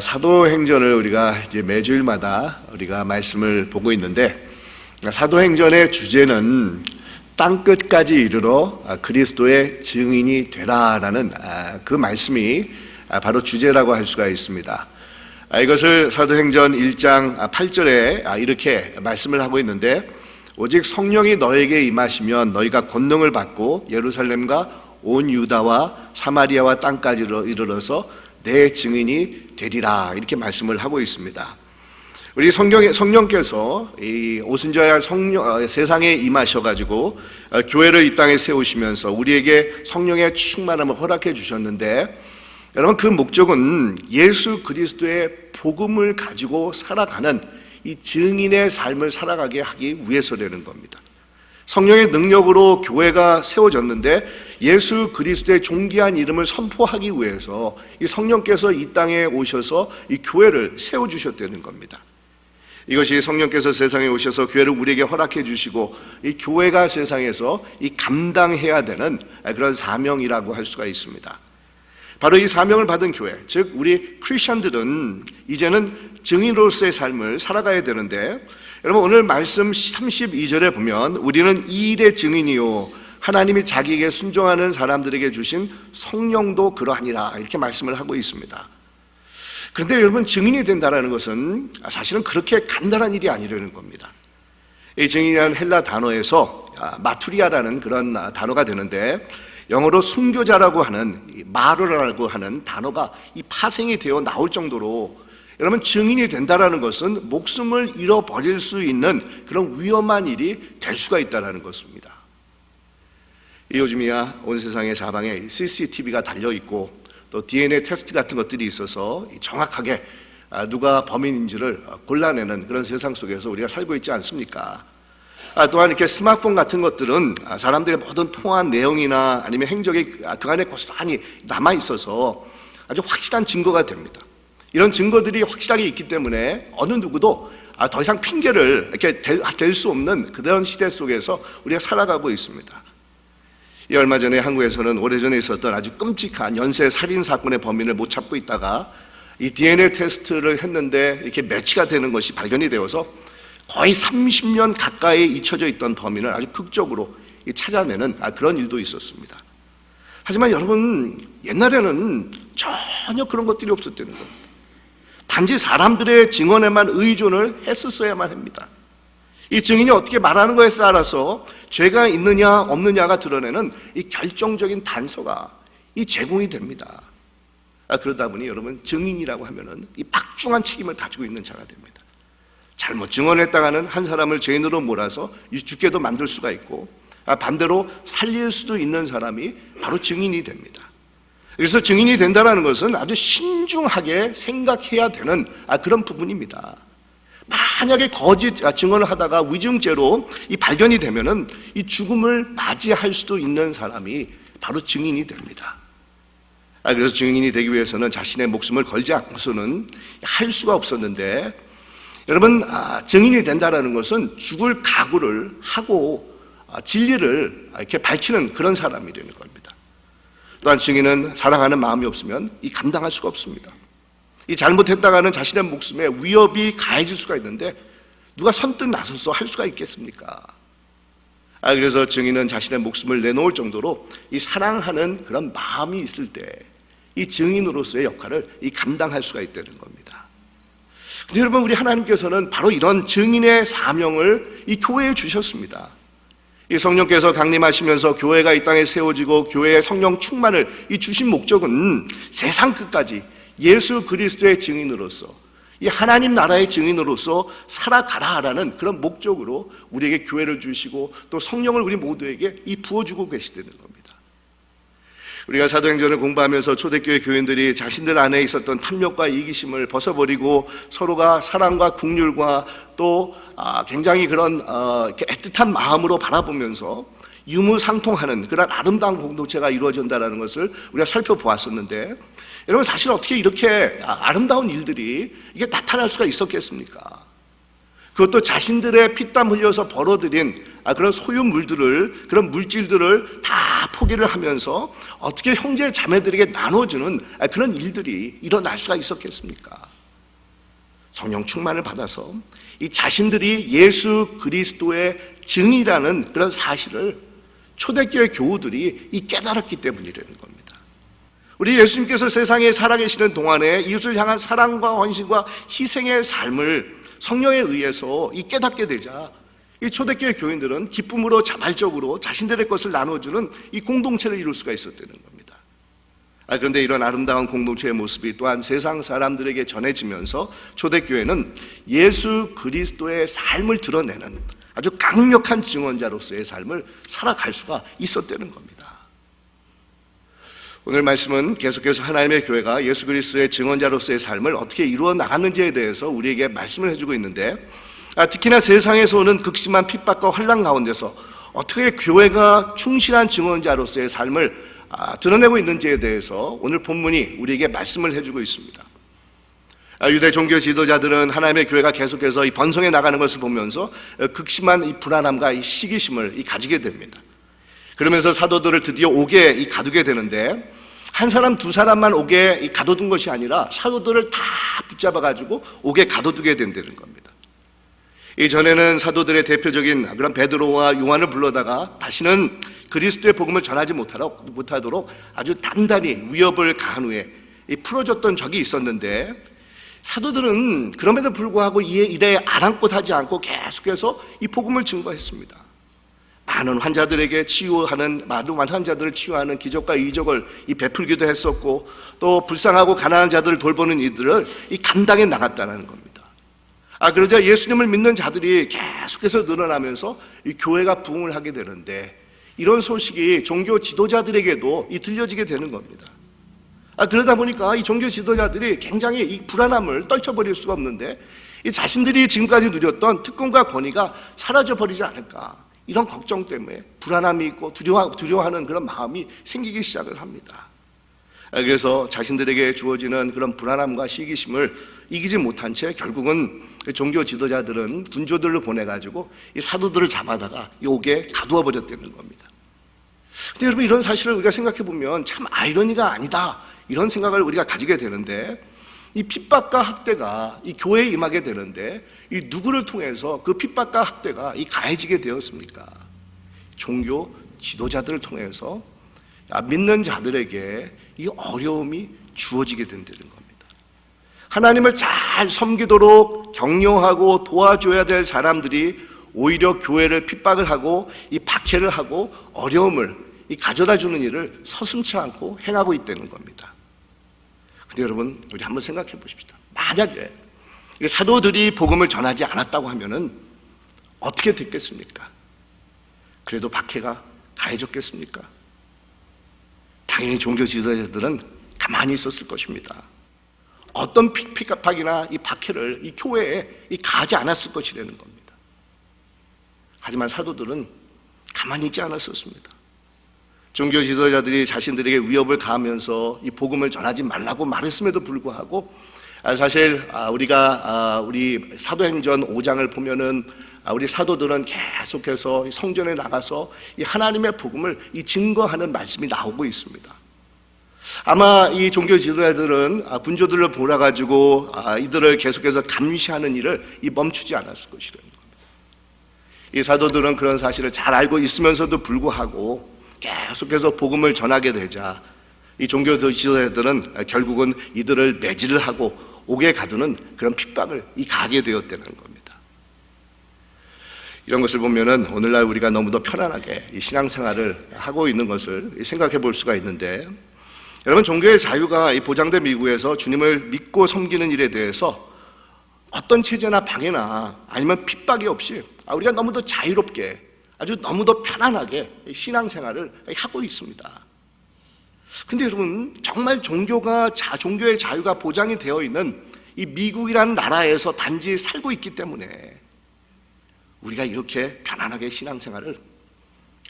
사도행전을 우리가 이제 매주일마다 우리가 말씀을 보고 있는데, 사도행전의 주제는 땅 끝까지 이르러 그리스도의 증인이 되라라는 그 말씀이 바로 주제라고 할 수가 있습니다. 이것을 사도행전 1장 8절에 이렇게 말씀을 하고 있는데, 오직 성령이 너에게 임하시면 너희가 권능을 받고 예루살렘과 온 유다와 사마리아와 땅까지 이르러서 내 증인이 되리라, 이렇게 말씀을 하고 있습니다. 우리 성령께서 이 오순절 세상에 임하셔가지고 교회를 이 땅에 세우시면서 우리에게 성령의 충만함을 허락해 주셨는데, 여러분, 그 목적은 예수 그리스도의 복음을 가지고 살아가는 이 증인의 삶을 살아가게 하기 위해서라는 겁니다. 성령의 능력으로 교회가 세워졌는데 예수 그리스도의 존귀한 이름을 선포하기 위해서 이 성령께서 이 땅에 오셔서 이 교회를 세워주셨다는 겁니다. 이것이 성령께서 세상에 오셔서 교회를 우리에게 허락해 주시고 이 교회가 세상에서 이 감당해야 되는 그런 사명이라고 할 수가 있습니다. 바로 이 사명을 받은 교회, 즉 우리 크리스천들은 이제는 증인으로서의 삶을 살아가야 되는데, 여러분, 오늘 말씀 32절에 보면 우리는 이 일의 증인이요 하나님이 자기에게 순종하는 사람들에게 주신 성령도 그러하니라, 이렇게 말씀을 하고 있습니다. 그런데 여러분, 증인이 된다는 것은 사실은 그렇게 간단한 일이 아니라는 겁니다. 이 증인이라는 헬라 단어에서 마투리아라는 그런 단어가 되는데, 영어로 순교자라고 하는 마르라고 하는 단어가 이 파생이 되어 나올 정도로, 여러분, 증인이 된다라는 것은 목숨을 잃어버릴 수 있는 그런 위험한 일이 될 수가 있다는 것입니다. 요즘이야 온 세상의 사방에 CCTV가 달려있고 또 DNA 테스트 같은 것들이 있어서 정확하게 누가 범인인지를 골라내는 그런 세상 속에서 우리가 살고 있지 않습니까? 또한 이렇게 스마트폰 같은 것들은 사람들의 모든 통화한 내용이나 아니면 행적이 그 안에 고스란히 남아있어서 아주 확실한 증거가 됩니다. 이런 증거들이 확실하게 있기 때문에 어느 누구도 더 이상 핑계를 이렇게 댈 수 없는 그런 시대 속에서 우리가 살아가고 있습니다. 얼마 전에 한국에서는 오래전에 있었던 아주 끔찍한 연쇄 살인 사건의 범인을 못 찾고 있다가 이 DNA 테스트를 했는데 이렇게 매치가 되는 것이 발견이 되어서 거의 30년 가까이 잊혀져 있던 범인을 아주 극적으로 찾아내는 그런 일도 있었습니다. 하지만 여러분, 옛날에는 전혀 그런 것들이 없었다는 겁니다. 단지 사람들의 증언에만 의존을 했었어야만 합니다. 이 증인이 어떻게 말하는 것에 따라서 죄가 있느냐 없느냐가 드러내는 이 결정적인 단서가 이 제공이 됩니다. 그러다 보니 여러분, 증인이라고 하면은 이 막중한 책임을 가지고 있는 자가 됩니다. 잘못 증언했다가는 한 사람을 죄인으로 몰아서 죽게도 만들 수가 있고, 반대로 살릴 수도 있는 사람이 바로 증인이 됩니다. 그래서 증인이 된다는 것은 아주 신중하게 생각해야 되는 그런 부분입니다. 만약에 거짓 증언을 하다가 위증죄로 이 발견이 되면은 이 죽음을 맞이할 수도 있는 사람이 바로 증인이 됩니다. 그래서 증인이 되기 위해서는 자신의 목숨을 걸지 않고서는 할 수가 없었는데, 여러분, 증인이 된다는 것은 죽을 각오를 하고 진리를 이렇게 밝히는 그런 사람이 되는 겁니다. 또한 증인은 사랑하는 마음이 없으면 이 감당할 수가 없습니다. 이 잘못했다가는 자신의 목숨에 위협이 가해질 수가 있는데 누가 선뜻 나서서 할 수가 있겠습니까? 그래서 증인은 자신의 목숨을 내놓을 정도로 이 사랑하는 그런 마음이 있을 때 이 증인으로서의 역할을 이 감당할 수가 있다는 겁니다. 근데 여러분, 우리 하나님께서는 바로 이런 증인의 사명을 이 교회에 주셨습니다. 이 성령께서 강림하시면서 교회가 이 땅에 세워지고 교회의 성령 충만을 이 주신 목적은 세상 끝까지 예수 그리스도의 증인으로서, 이 하나님 나라의 증인으로서 살아가라라는 그런 목적으로 우리에게 교회를 주시고 또 성령을 우리 모두에게 이 부어주고 계시다는 겁니다. 우리가 사도행전을 공부하면서 초대교회 교인들이 자신들 안에 있었던 탐욕과 이기심을 벗어버리고 서로가 사랑과 긍휼과 또 굉장히 그런 애틋한 마음으로 바라보면서 유무상통하는 그런 아름다운 공동체가 이루어진다는 것을 우리가 살펴보았었는데, 여러분, 사실 어떻게 이렇게 아름다운 일들이 이게 나타날 수가 있었겠습니까? 그것도 자신들의 피땀 흘려서 벌어들인 그런 소유물들을, 그런 물질들을 다 포기를 하면서 어떻게 형제 자매들에게 나눠주는 그런 일들이 일어날 수가 있었겠습니까? 성령 충만을 받아서 이 자신들이 예수 그리스도의 증이라는 그런 사실을 초대교회 교우들이 이 깨달았기 때문이라는 겁니다. 우리 예수님께서 세상에 살아계시는 동안에 이웃을 향한 사랑과 헌신과 희생의 삶을 성령에 의해서 이 깨닫게 되자 이 초대교회 교인들은 기쁨으로 자발적으로 자신들의 것을 나눠주는 이 공동체를 이룰 수가 있었다는 겁니다. 그런데 이런 아름다운 공동체의 모습이 또한 세상 사람들에게 전해지면서 초대교회는 예수 그리스도의 삶을 드러내는 아주 강력한 증언자로서의 삶을 살아갈 수가 있었다는 겁니다. 오늘 말씀은 계속해서 하나님의 교회가 예수 그리스도의 증언자로서의 삶을 어떻게 이루어 나갔는지에 대해서 우리에게 말씀을 해주고 있는데, 특히나 세상에서 오는 극심한 핍박과 환난 가운데서 어떻게 교회가 충실한 증언자로서의 삶을 드러내고 있는지에 대해서 오늘 본문이 우리에게 말씀을 해주고 있습니다. 유대 종교 지도자들은 하나님의 교회가 계속해서 이 번성해 나가는 것을 보면서 극심한 이 불안함과 이 시기심을 가지게 됩니다. 그러면서 사도들을 드디어 옥에 가두게 되는데, 한 사람 두 사람만 옥에 가둬둔 것이 아니라 사도들을 다 붙잡아가지고 옥에 가둬두게 된다는 겁니다. 이전에는 사도들의 대표적인 그런 베드로와 요한을 불러다가 다시는 그리스도의 복음을 전하지 못하도록 아주 단단히 위협을 가한 후에 풀어줬던 적이 있었는데, 사도들은 그럼에도 불구하고 이 일에 아랑곳하지 않고 계속해서 이 복음을 증거했습니다. 많은 환자들을 치유하는 기적과 이적을 베풀기도 했었고, 또 불쌍하고 가난한 자들을 돌보는 이들을 감당해 나갔다는 겁니다. 그러자 예수님을 믿는 자들이 계속해서 늘어나면서 이 교회가 부흥을 하게 되는데, 이런 소식이 종교 지도자들에게도 들려지게 되는 겁니다. 그러다 보니까 이 종교 지도자들이 굉장히 이 불안함을 떨쳐버릴 수가 없는데, 이 자신들이 지금까지 누렸던 특권과 권위가 사라져버리지 않을까, 이런 걱정 때문에 불안함이 있고 두려워하는 그런 마음이 생기기 시작을 합니다. 그래서 자신들에게 주어지는 그런 불안함과 시기심을 이기지 못한 채 결국은 종교 지도자들은 군조들을 보내가지고 이 사도들을 잡아다가 옥에 가두어 버렸다는 겁니다. 근데 여러분, 이런 사실을 우리가 생각해 보면 참 아이러니가 아니다, 이런 생각을 우리가 가지게 되는데, 이 핍박과 학대가 이 교회에 임하게 되는데, 이 누구를 통해서 그 핍박과 학대가 가해지게 되었습니까? 종교 지도자들을 통해서 믿는 자들에게 이 어려움이 주어지게 된다는 겁니다. 하나님을 잘 섬기도록 격려하고 도와줘야 될 사람들이 오히려 교회를 핍박을 하고 이 박해를 하고 어려움을 가져다 주는 일을 서슴지 않고 행하고 있다는 겁니다. 근데 여러분, 우리 한번 생각해 보십시다. 만약에 사도들이 복음을 전하지 않았다고 하면은 어떻게 됐겠습니까? 그래도 박해가 가해졌겠습니까? 당연히 종교 지도자들은 가만히 있었을 것입니다. 어떤 핍박이나 이 박해를 이 교회에 가하지 않았을 것이라는 겁니다. 하지만 사도들은 가만히 있지 않았었습니다. 종교 지도자들이 자신들에게 위협을 가하면서 이 복음을 전하지 말라고 말했음에도 불구하고, 사실 우리 사도행전 5장을 보면은 우리 사도들은 계속해서 성전에 나가서 이 하나님의 복음을 증거하는 말씀이 나오고 있습니다. 아마 이 종교 지도자들은 군조들을 몰아가지고 이들을 계속해서 감시하는 일을 멈추지 않았을 것이라는 겁니다. 이 사도들은 그런 사실을 잘 알고 있으면서도 불구하고 계속해서 복음을 전하게 되자 이 종교 지도자들은 결국은 이들을 매질을 하고 옥에 가두는 그런 핍박을 가하게 되었다는 겁니다. 이런 것을 보면은 오늘날 우리가 너무도 편안하게 이 신앙생활을 하고 있는 것을 생각해 볼 수가 있는데, 여러분, 종교의 자유가 보장된 미국에서 주님을 믿고 섬기는 일에 대해서 어떤 체제나 방해나 아니면 핍박이 없이 우리가 너무도 자유롭게, 아주 너무도 편안하게 신앙생활을 하고 있습니다. 근데 여러분, 정말 종교의 자유가 보장이 되어 있는 이 미국이라는 나라에서 단지 살고 있기 때문에 우리가 이렇게 편안하게 신앙생활을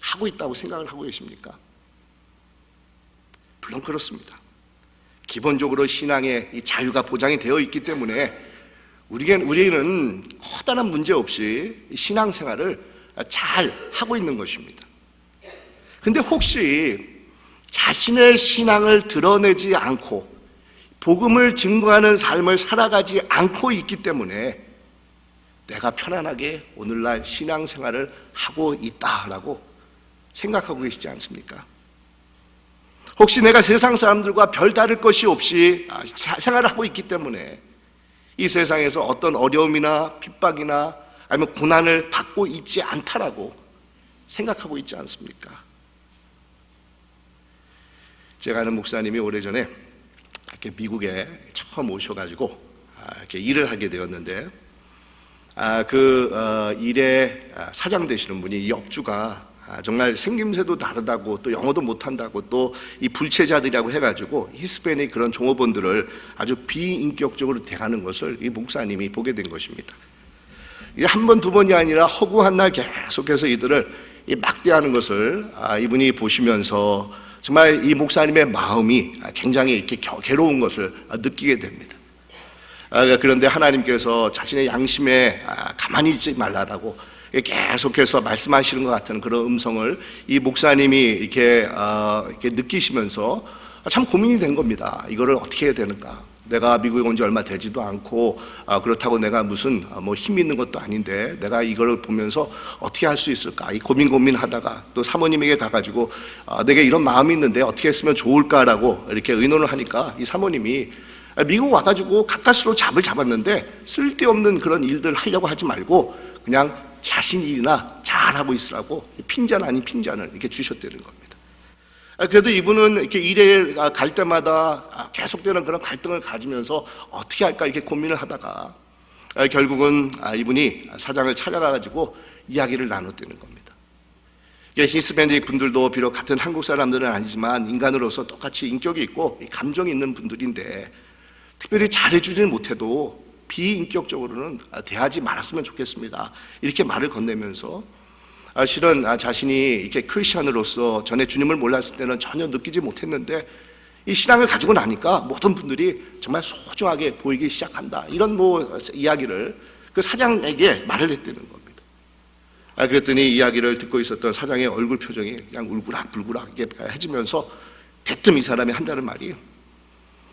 하고 있다고 생각을 하고 계십니까? 물론 그렇습니다. 기본적으로 신앙의 이 자유가 보장이 되어 있기 때문에 우리는 커다란 문제 없이 신앙생활을 잘 하고 있는 것입니다. 근데 혹시 자신의 신앙을 드러내지 않고 복음을 증거하는 삶을 살아가지 않고 있기 때문에 내가 편안하게 오늘날 신앙생활을 하고 있다라고 생각하고 계시지 않습니까? 혹시 내가 세상 사람들과 별다를 것이 없이 생활을 하고 있기 때문에 이 세상에서 어떤 어려움이나 핍박이나 아니면 고난을 받고 있지 않다라고 생각하고 있지 않습니까? 제가 아는 목사님이 오래전에 이렇게 미국에 처음 오셔가지고 이렇게 일을 하게 되었는데 일의 사장 되시는 분이 이 업주가 정말 생김새도 다르다고 또 영어도 못한다고 또 이 불체자들이라고 해가지고 히스패닉 그런 종업원들을 아주 비인격적으로 대하는 것을 이 목사님이 보게 된 것입니다. 이게 한 번, 두 번이 아니라 허구한 날 계속해서 이들을 막대하는 것을 이분이 보시면서 정말 이 목사님의 마음이 굉장히 이렇게 괴로운 것을 느끼게 됩니다. 그런데 하나님께서 자신의 양심에 가만히 있지 말라라고 계속해서 말씀하시는 것 같은 그런 음성을 이 목사님이 이렇게 느끼시면서 참 고민이 된 겁니다. 이거를 어떻게 해야 되는가? 내가 미국에 온 지 얼마 되지도 않고 그렇다고 내가 무슨 힘이 있는 것도 아닌데 내가 이거를 보면서 어떻게 할 수 있을까? 이 고민하다가 또 사모님에게 가가지고 내가 이런 마음이 있는데 어떻게 했으면 좋을까라고 이렇게 의논을 하니까 이 사모님이 미국 와가지고 가까스로 잡을 잡았는데 쓸데없는 그런 일들 하려고 하지 말고 그냥 자신 일이나 잘하고 있으라고 핀잔 아닌 핀잔을 이렇게 주셨다는 겁니다. 그래도 이분은 이렇게 일에 갈 때마다 계속되는 그런 갈등을 가지면서 어떻게 할까 이렇게 고민을 하다가 결국은 이분이 사장을 찾아가가지고 이야기를 나눴다는 겁니다. 히스패닉 분들도 비록 같은 한국 사람들은 아니지만 인간으로서 똑같이 인격이 있고 감정이 있는 분들인데 특별히 잘해주지는 못해도 비인격적으로는 대하지 말았으면 좋겠습니다. 이렇게 말을 건네면서 실은 자신이 이렇게 크리스천으로서 전에 주님을 몰랐을 때는 전혀 느끼지 못했는데 이 신앙을 가지고 나니까 모든 분들이 정말 소중하게 보이기 시작한다. 이런 이야기를 그 사장에게 말을 했다는 겁니다. 그랬더니 이야기를 듣고 있었던 사장의 얼굴 표정이 그냥 울그락불그락 이렇게 해지면서 대뜸 이 사람이 한다는 말이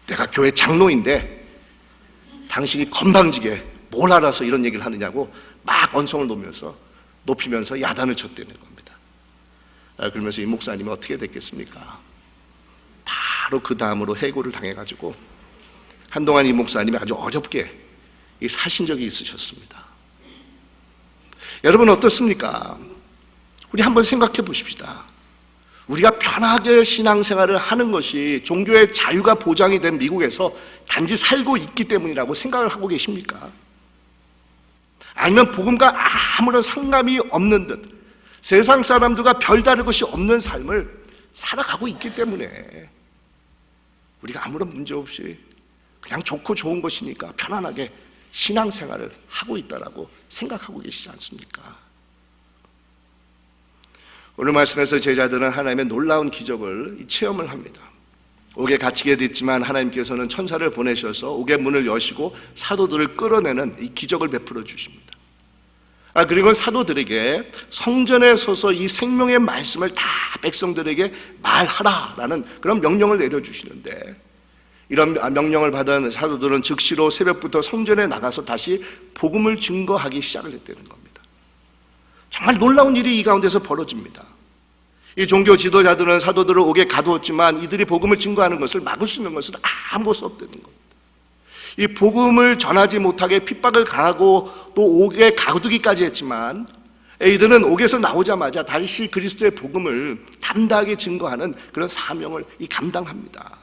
내가 교회 장로인데 당신이 건방지게 뭘 알아서 이런 얘기를 하느냐고 막 언성을 높이면서 야단을 쳤다는 겁니다. 그러면서 이 목사님이 어떻게 됐겠습니까? 바로 그 다음으로 해고를 당해가지고 한동안 이 목사님이 아주 어렵게 사신 적이 있으셨습니다. 여러분 어떻습니까? 우리 한번 생각해 보십시다. 우리가 편하게 신앙생활을 하는 것이 종교의 자유가 보장이 된 미국에서 단지 살고 있기 때문이라고 생각을 하고 계십니까? 아니면 복음과 아무런 상관이 없는 듯 세상 사람들과 별다른 것이 없는 삶을 살아가고 있기 때문에 우리가 아무런 문제 없이 그냥 좋고 좋은 것이니까 편안하게 신앙생활을 하고 있다라고 생각하고 계시지 않습니까? 오늘 말씀에서 제자들은 하나님의 놀라운 기적을 체험을 합니다. 옥에 갇히게 됐지만 하나님께서는 천사를 보내셔서 옥의 문을 여시고 사도들을 끌어내는 이 기적을 베풀어 주십니다. 그리고 사도들에게 성전에 서서 이 생명의 말씀을 다 백성들에게 말하라라는 그런 명령을 내려주시는데 이런 명령을 받은 사도들은 즉시로 새벽부터 성전에 나가서 다시 복음을 증거하기 시작을 했다는 겁니다. 정말 놀라운 일이 이 가운데서 벌어집니다. 이 종교 지도자들은 사도들을 옥에 가두었지만 이들이 복음을 증거하는 것을 막을 수 있는 것은 아무것도 없다는 겁니다. 이 복음을 전하지 못하게 핍박을 가하고 또 옥에 가두기까지 했지만 이들은 옥에서 나오자마자 다시 그리스도의 복음을 담대하게 증거하는 그런 사명을 감당합니다.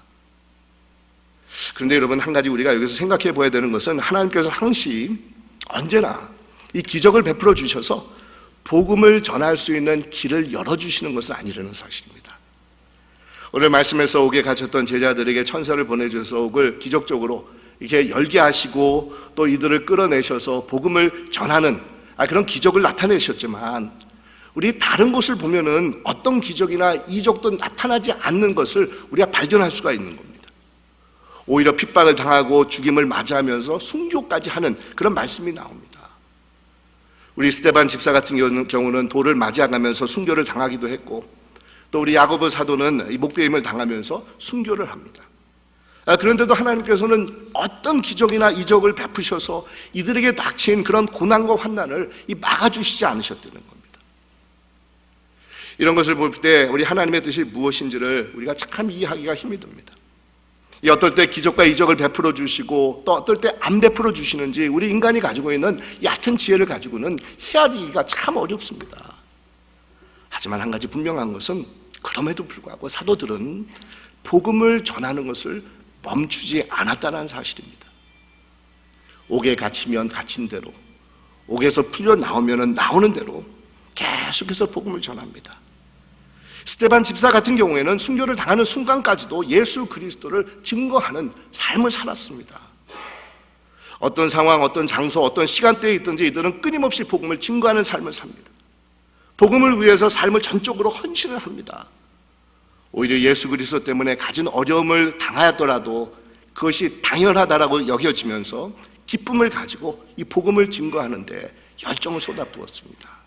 그런데 여러분 한 가지 우리가 여기서 생각해 봐야 되는 것은 하나님께서 항상 언제나 이 기적을 베풀어 주셔서 복음을 전할 수 있는 길을 열어주시는 것은 아니라는 사실입니다. 오늘 말씀에서 옥에 갇혔던 제자들에게 천사를 보내줘서 옥을 기적적으로 이렇게 열게 하시고 또 이들을 끌어내셔서 복음을 전하는 그런 기적을 나타내셨지만 우리 다른 곳을 보면은 어떤 기적이나 이적도 나타나지 않는 것을 우리가 발견할 수가 있는 겁니다. 오히려 핍박을 당하고 죽임을 맞이하면서 순교까지 하는 그런 말씀이 나옵니다. 우리 스데반 집사 같은 경우는 돌을 맞이하면서 순교를 당하기도 했고, 또 우리 야고보 사도는 목베임을 당하면서 순교를 합니다. 그런데도 하나님께서는 어떤 기적이나 이적을 베푸셔서 이들에게 닥친 그런 고난과 환난을 막아주시지 않으셨다는 겁니다. 이런 것을 볼 때 우리 하나님의 뜻이 무엇인지를 우리가 참 이해하기가 힘이 듭니다. 어떨 때 기적과 이적을 베풀어 주시고 또 어떨 때 안 베풀어 주시는지 우리 인간이 가지고 있는 얕은 지혜를 가지고는 헤아리기가 참 어렵습니다. 하지만 한 가지 분명한 것은 그럼에도 불구하고 사도들은 복음을 전하는 것을 멈추지 않았다는 사실입니다. 옥에 갇히면 갇힌 대로, 옥에서 풀려 나오면 나오는 대로 계속해서 복음을 전합니다. 스데반 집사 같은 경우에는 순교를 당하는 순간까지도 예수 그리스도를 증거하는 삶을 살았습니다. 어떤 상황, 어떤 장소, 어떤 시간대에 있든지 이들은 끊임없이 복음을 증거하는 삶을 삽니다. 복음을 위해서 삶을 전적으로 헌신을 합니다. 오히려 예수 그리스도 때문에 가진 어려움을 당하였더라도 그것이 당연하다라고 여겨지면서 기쁨을 가지고 이 복음을 증거하는데 열정을 쏟아부었습니다.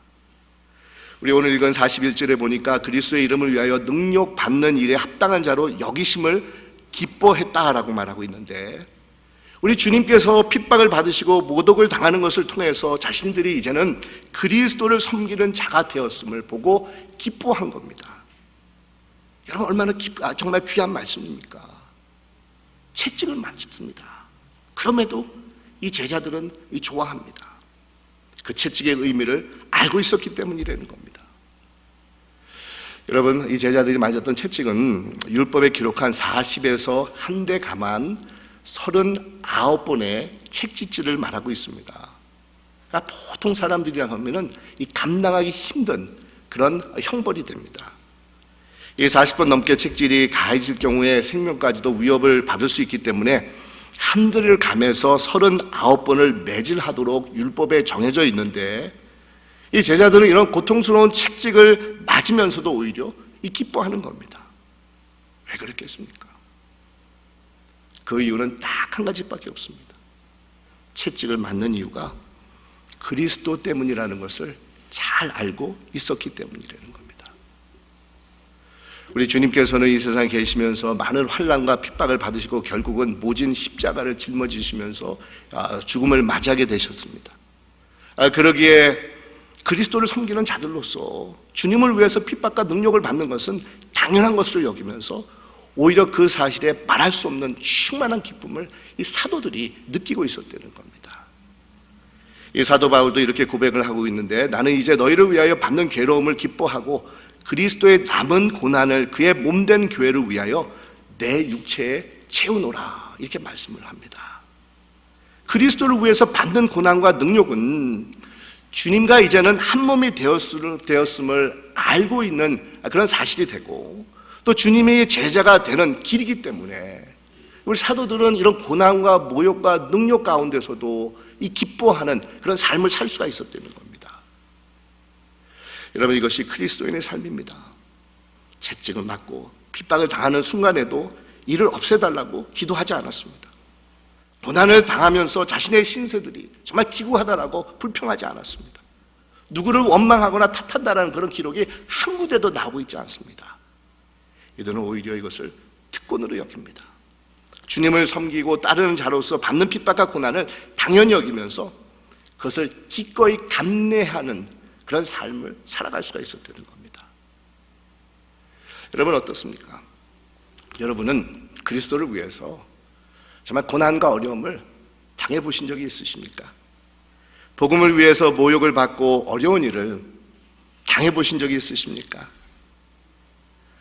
우리 오늘 읽은 41절에 보니까 그리스도의 이름을 위하여 능력받는 일에 합당한 자로 여기심을 기뻐했다라고 말하고 있는데, 우리 주님께서 핍박을 받으시고 모독을 당하는 것을 통해서 자신들이 이제는 그리스도를 섬기는 자가 되었음을 보고 기뻐한 겁니다. 여러분, 얼마나 정말 귀한 말씀입니까? 채찍을 맞습니다. 그럼에도 이 제자들은 좋아합니다. 그 채찍의 의미를 알고 있었기 때문이라는 겁니다. 여러분, 이 제자들이 맞았던 채찍은 율법에 기록한 40에서 한 대 가만 39번의 책짓질을 말하고 있습니다. 그러니까 보통 사람들이라 하면은 이 감당하기 힘든 그런 형벌이 됩니다. 이 40번 넘게 책질이 가해질 경우에 생명까지도 위협을 받을 수 있기 때문에 한 대를 감해서 39번을 매질하도록 율법에 정해져 있는데, 이 제자들은 이런 고통스러운 책찍을 맞으면서도 오히려 기뻐하는 겁니다. 왜 그랬겠습니까? 그 이유는 딱 한 가지밖에 없습니다. 채찍을 맞는 이유가 그리스도 때문이라는 것을 잘 알고 있었기 때문이라는 겁니다. 우리 주님께서는 이 세상에 계시면서 많은 환난과 핍박을 받으시고 결국은 모진 십자가를 짊어지시면서 죽음을 맞이하게 되셨습니다. 그러기에 그리스도를 섬기는 자들로서 주님을 위해서 핍박과 능력을 받는 것은 당연한 것으로 여기면서 오히려 그 사실에 말할 수 없는 충만한 기쁨을 이 사도들이 느끼고 있었다는 겁니다. 이 사도 바울도 이렇게 고백을 하고 있는데, 나는 이제 너희를 위하여 받는 괴로움을 기뻐하고 그리스도의 남은 고난을 그의 몸된 교회를 위하여 내 육체에 채우노라, 이렇게 말씀을 합니다. 그리스도를 위해서 받는 고난과 능력은 주님과 이제는 한 몸이 되었음을 알고 있는 그런 사실이 되고, 또 주님의 제자가 되는 길이기 때문에 우리 사도들은 이런 고난과 모욕과 능력 가운데서도 이 기뻐하는 그런 삶을 살 수가 있었다는 겁니다. 여러분, 이것이 그리스도인의 삶입니다. 채찍을 맞고 핍박을 당하는 순간에도 이를 없애달라고 기도하지 않았습니다. 고난을 당하면서 자신의 신세들이 정말 기구하다라고 불평하지 않았습니다. 누구를 원망하거나 탓한다라는 그런 기록이 한 군데도 나오고 있지 않습니다. 이들은 오히려 이것을 특권으로 여깁니다. 주님을 섬기고 따르는 자로서 받는 핍박과 고난을 당연히 여기면서 그것을 기꺼이 감내하는 그런 삶을 살아갈 수가 있었다는 겁니다. 여러분, 어떻습니까? 여러분은 그리스도를 위해서 정말 고난과 어려움을 당해보신 적이 있으십니까? 복음을 위해서 모욕을 받고 어려운 일을 당해보신 적이 있으십니까?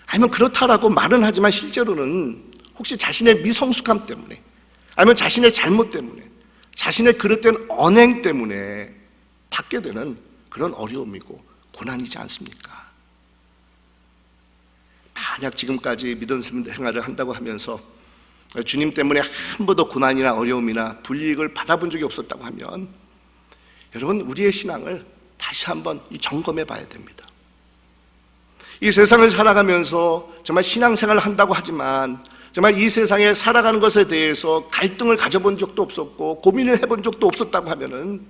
아니면 그렇다라고 말은 하지만 실제로는 혹시 자신의 미성숙함 때문에, 아니면 자신의 잘못 때문에, 자신의 그릇된 언행 때문에 받게 되는 그런 어려움이고 고난이지 않습니까? 만약 지금까지 믿음 생활을 한다고 하면서 주님 때문에 한 번도 고난이나 어려움이나 불이익을 받아본 적이 없었다고 하면, 여러분, 우리의 신앙을 다시 한번 점검해 봐야 됩니다. 이 세상을 살아가면서 정말 신앙생활을 한다고 하지만 정말 이 세상에 살아가는 것에 대해서 갈등을 가져본 적도 없었고 고민을 해본 적도 없었다고 하면은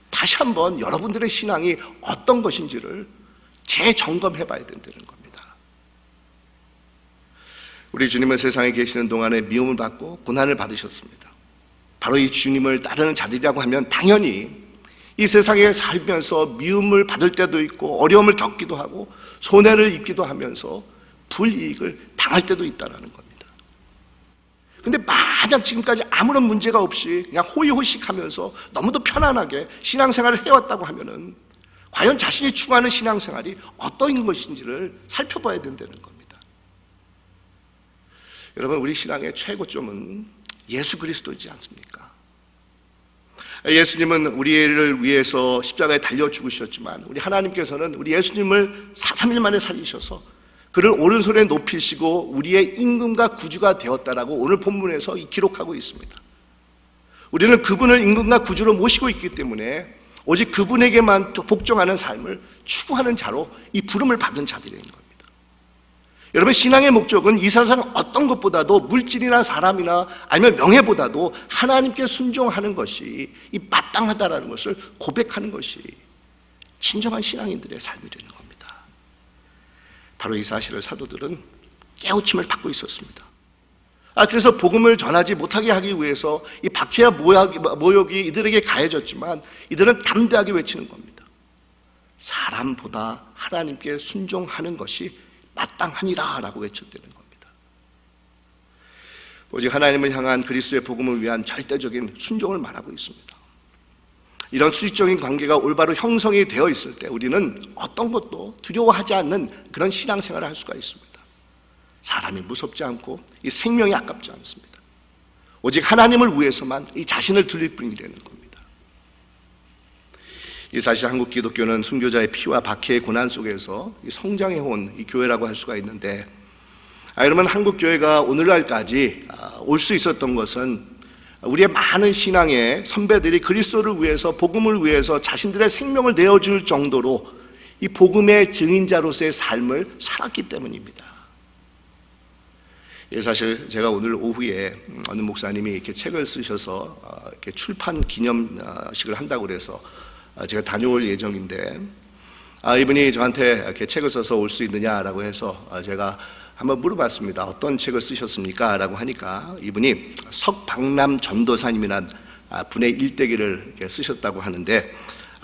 다시 한번 여러분들의 신앙이 어떤 것인지를 재점검해 봐야 된다는 겁니다. 우리 주님은 세상에 계시는 동안에 미움을 받고 고난을 받으셨습니다. 바로 이 주님을 따르는 자들이라고 하면 당연히 이 세상에 살면서 미움을 받을 때도 있고 어려움을 겪기도 하고 손해를 입기도 하면서 불이익을 당할 때도 있다는 겁니다. 근데 만약 지금까지 아무런 문제가 없이 그냥 호의호식하면서 너무도 편안하게 신앙생활을 해왔다고 하면은 과연 자신이 추구하는 신앙생활이 어떤 것인지를 살펴봐야 된다는 겁니다. 여러분, 우리 신앙의 최고점은 예수 그리스도이지 않습니까? 예수님은 우리를 위해서 십자가에 달려 죽으셨지만 우리 하나님께서는 우리 예수님을 3일 만에 살리셔서 그를 오른손에 높이시고 우리의 임금과 구주가 되었다라고 오늘 본문에서 기록하고 있습니다. 우리는 그분을 임금과 구주로 모시고 있기 때문에 오직 그분에게만 복종하는 삶을 추구하는 자로 이 부름을 받은 자들인 겁니다. 여러분, 신앙의 목적은 이 세상 어떤 것보다도 물질이나 사람이나 아니면 명예보다도 하나님께 순종하는 것이 이 마땅하다라는 것을 고백하는 것이 진정한 신앙인들의 삶이라는 겁니다. 바로 이 사실을 사도들은 깨우침을 받고 있었습니다. 그래서 복음을 전하지 못하게 하기 위해서 이 박해와 모욕이 이들에게 가해졌지만 이들은 담대하게 외치는 겁니다. 사람보다 하나님께 순종하는 것이 마땅하니라 라고 외쳤다는 겁니다. 오직 하나님을 향한 그리스도의 복음을 위한 절대적인 순종을 말하고 있습니다. 이런 수직적인 관계가 올바로 형성이 되어 있을 때 우리는 어떤 것도 두려워하지 않는 그런 신앙생활을 할 수가 있습니다. 사람이 무섭지 않고 이 생명이 아깝지 않습니다. 오직 하나님을 위해서만 이 자신을 드릴 뿐이라는 겁니다. 이 사실 한국 기독교는 순교자의 피와 박해의 고난 속에서 성장해온 이 교회라고 할 수가 있는데, 여러분, 한국 교회가 오늘날까지 올 수 있었던 것은 우리의 많은 신앙의 선배들이 그리스도를 위해서, 복음을 위해서 자신들의 생명을 내어줄 정도로 이 복음의 증인자로서의 삶을 살았기 때문입니다. 사실 제가 오늘 오후에 어느 목사님이 이렇게 책을 쓰셔서 이렇게 출판 기념식을 한다고 그래서 제가 다녀올 예정인데, 이분이 저한테 이렇게 책을 써서 올 수 있느냐라고 해서 제가 한번 물어봤습니다. 어떤 책을 쓰셨습니까? 라고 하니까 이분이 석박남 전도사님이란 분의 일대기를 이렇게 쓰셨다고 하는데,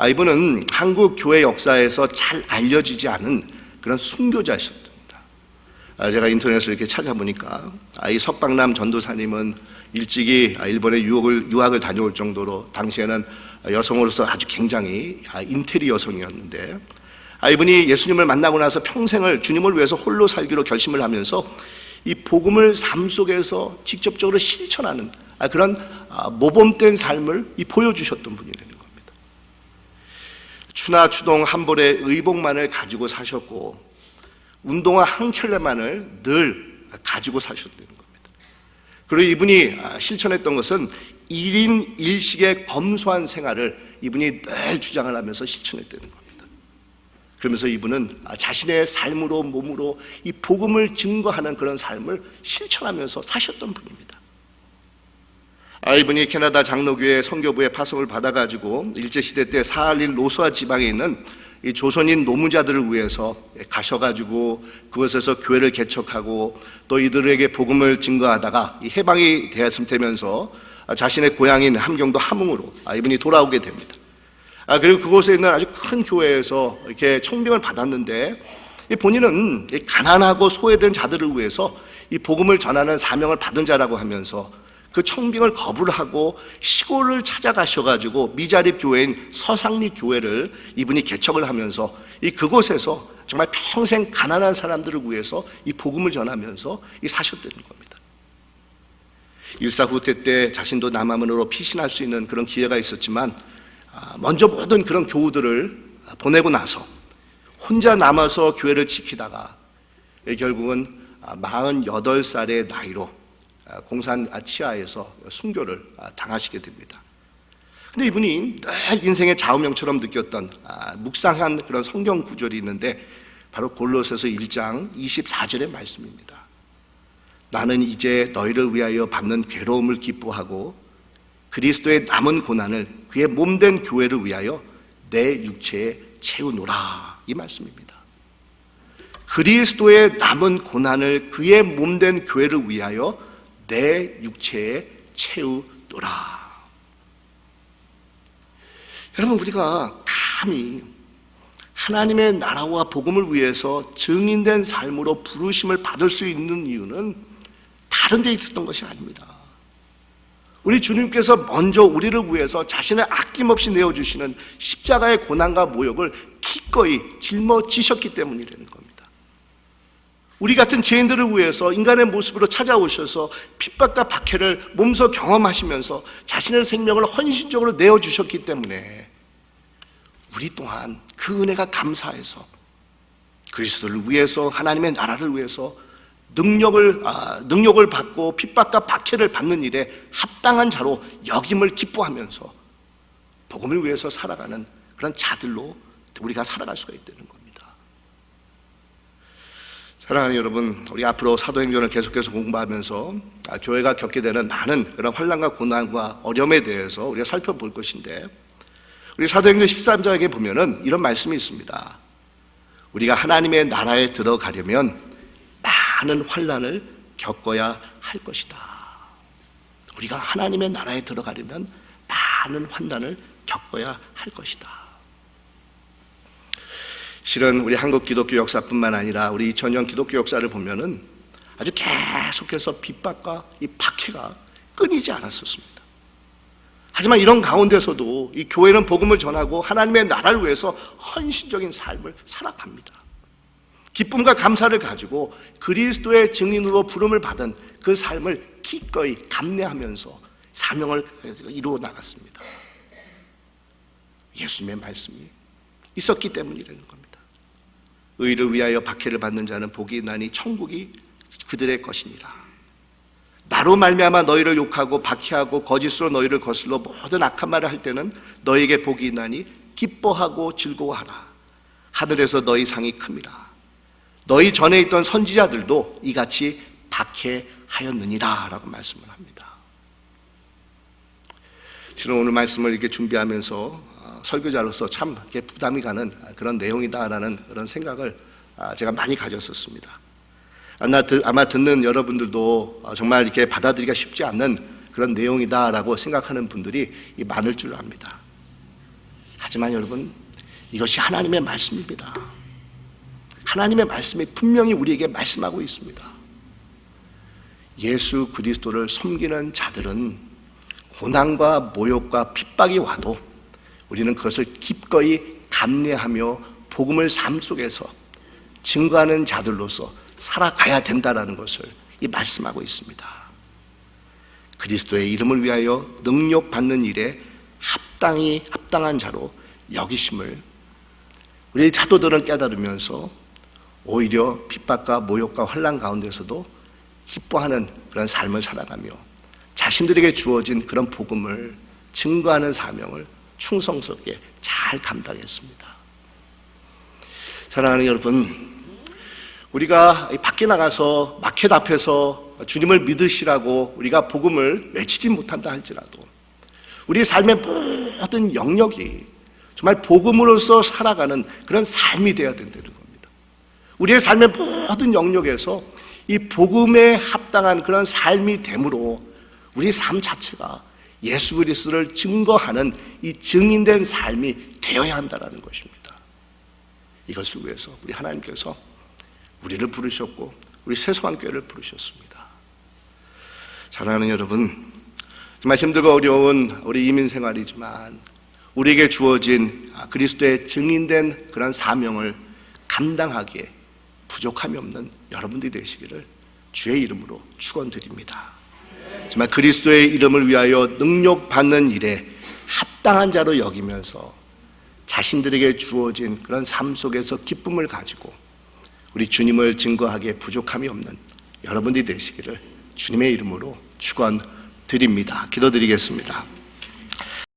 이분은 한국 교회 역사에서 잘 알려지지 않은 그런 순교자셨습니다. 제가 인터넷을 이렇게 찾아보니까 이 석박남 전도사님은 일찍이 일본에 유학을 다녀올 정도로 당시에는 여성으로서 아주 굉장히 인테리 여성이었는데, 이분이 예수님을 만나고 나서 평생을 주님을 위해서 홀로 살기로 결심을 하면서 이 복음을 삶 속에서 직접적으로 실천하는 그런 모범된 삶을 보여주셨던 분이라는 겁니다. 추나 추동 한 벌의 의복만을 가지고 사셨고 운동화 한 켤레만을 늘 가지고 사셨다는 겁니다. 그리고 이분이 실천했던 것은 1인 1식의 검소한 생활을 이분이 늘 주장을 하면서 실천했다는 겁니다. 그러면서 이분은 자신의 삶으로 몸으로 이 복음을 증거하는 그런 삶을 실천하면서 사셨던 분입니다. 이분이 캐나다 장로교회 선교부의 파송을 받아가지고 일제시대 때 사할린 로스와 지방에 있는 이 조선인 노무자들을 위해서 가셔가지고 그곳에서 교회를 개척하고 또 이들에게 복음을 증거하다가 해방이 되면서 자신의 고향인 함경도 함흥으로 이분이 돌아오게 됩니다. 그리고 그곳에 있는 아주 큰 교회에서 이렇게 청빙을 받았는데, 본인은 가난하고 소외된 자들을 위해서 이 복음을 전하는 사명을 받은 자라고 하면서 그 청빙을 거부를 하고 시골을 찾아가셔가지고 미자립 교회인 서상리 교회를 이분이 개척을 하면서 그곳에서 정말 평생 가난한 사람들을 위해서 이 복음을 전하면서 사셨다는 겁니다. 일사후퇴 때 자신도 남아문으로 피신할 수 있는 그런 기회가 있었지만 먼저 모든 그런 교우들을 보내고 나서 혼자 남아서 교회를 지키다가 결국은 48살의 나이로 공산 치하에서 순교를 당하시게 됩니다. 근데 이분이 늘 인생의 좌우명처럼 느꼈던 묵상한 그런 성경 구절이 있는데 바로 골로새서 1장 24절의 말씀입니다. 나는 이제 너희를 위하여 받는 괴로움을 기뻐하고 그리스도의 남은 고난을 그의 몸된 교회를 위하여 내 육체에 채우노라, 이 말씀입니다. 그리스도의 남은 고난을 그의 몸된 교회를 위하여 내 육체에 채우노라. 여러분, 우리가 감히 하나님의 나라와 복음을 위해서 증인된 삶으로 부르심을 받을 수 있는 이유는 다른 데 있었던 것이 아닙니다. 우리 주님께서 먼저 우리를 위해서 자신을 아낌없이 내어주시는 십자가의 고난과 모욕을 기꺼이 짊어지셨기 때문이라는 겁니다. 우리 같은 죄인들을 위해서 인간의 모습으로 찾아오셔서 핍박과 박해를 몸소 경험하시면서 자신의 생명을 헌신적으로 내어주셨기 때문에 우리 또한 그 은혜가 감사해서 그리스도를 위해서, 하나님의 나라를 위해서 능력을 받고 핍박과 박해를 받는 일에 합당한 자로 여김을 기뻐하면서 복음을 위해서 살아가는 그런 자들로 우리가 살아갈 수가 있다는 겁니다. 사랑하는 여러분, 우리 앞으로 사도행전을 계속해서 공부하면서 교회가 겪게 되는 많은 그런 환난과 고난과 어려움에 대해서 우리가 살펴볼 것인데, 우리 사도행전 13장에 보면은 이런 말씀이 있습니다. 우리가 하나님의 나라에 들어가려면 많은 환난을 겪어야 할 것이다. 우리가 하나님의 나라에 들어가려면 많은 환난을 겪어야 할 것이다. 실은 우리 한국 기독교 역사뿐만 아니라 우리 2000년 기독교 역사를 보면은 아주 계속해서 핍박과 이 박해가 끊이지 않았었습니다. 하지만 이런 가운데서도 이 교회는 복음을 전하고 하나님의 나라를 위해서 헌신적인 삶을 살아갑니다. 기쁨과 감사를 가지고 그리스도의 증인으로 부름을 받은 그 삶을 기꺼이 감내하면서 사명을 이루어 나갔습니다. 예수님의 말씀이 있었기 때문이라는 겁니다. 의를 위하여 박해를 받는 자는 복이 있나니 천국이 그들의 것이니라. 나로 말미암아 너희를 욕하고 박해하고 거짓으로 너희를 거슬러 모든 악한 말을 할 때는 너희에게 복이 있나니 기뻐하고 즐거워하라. 하늘에서 너희 상이 큽니다. 너희 전에 있던 선지자들도 이같이 박해하였느니라 라고 말씀을 합니다. 실은 오늘 말씀을 이렇게 준비하면서 설교자로서 참 부담이 가는 그런 내용이다라는 그런 생각을 제가 많이 가졌었습니다. 아마 듣는 여러분들도 정말 이렇게 받아들이기가 쉽지 않는 그런 내용이다라고 생각하는 분들이 많을 줄 압니다. 하지만 여러분, 이것이 하나님의 말씀입니다. 하나님의 말씀이 분명히 우리에게 말씀하고 있습니다. 예수 그리스도를 섬기는 자들은 고난과 모욕과 핍박이 와도 우리는 그것을 기꺼이 감내하며 복음을 삶 속에서 증거하는 자들로서 살아가야 된다는 것을 말씀하고 있습니다. 그리스도의 이름을 위하여 능력받는 일에 합당한 자로 여기심을 우리 사도들은 깨달으면서 오히려 핍박과 모욕과 환난 가운데서도 기뻐하는 그런 삶을 살아가며 자신들에게 주어진 그런 복음을 증거하는 사명을 충성스럽게 잘 감당했습니다. 사랑하는 여러분, 우리가 밖에 나가서 마켓 앞에서 주님을 믿으시라고 우리가 복음을 외치지 못한다 할지라도 우리 삶의 모든 영역이 정말 복음으로서 살아가는 그런 삶이 되어야 된다는 겁니다. 우리의 삶의 모든 영역에서 이 복음에 합당한 그런 삶이 되므로 우리 삶 자체가 예수 그리스도를 증거하는 이 증인된 삶이 되어야 한다는 것입니다. 이것을 위해서 우리 하나님께서 우리를 부르셨고 우리 새소망교회를 부르셨습니다. 사랑하는 여러분, 정말 힘들고 어려운 우리 이민 생활이지만 우리에게 주어진 그리스도의 증인된 그런 사명을 감당하기에 부족함이 없는 여러분들이 되시기를 주의 이름으로 축원드립니다. 정말 그리스도의 이름을 위하여 능력받는 일에 합당한 자로 여기면서 자신들에게 주어진 그런 삶 속에서 기쁨을 가지고 우리 주님을 증거하기에 부족함이 없는 여러분들이 되시기를 주님의 이름으로 축원드립니다. 기도드리겠습니다.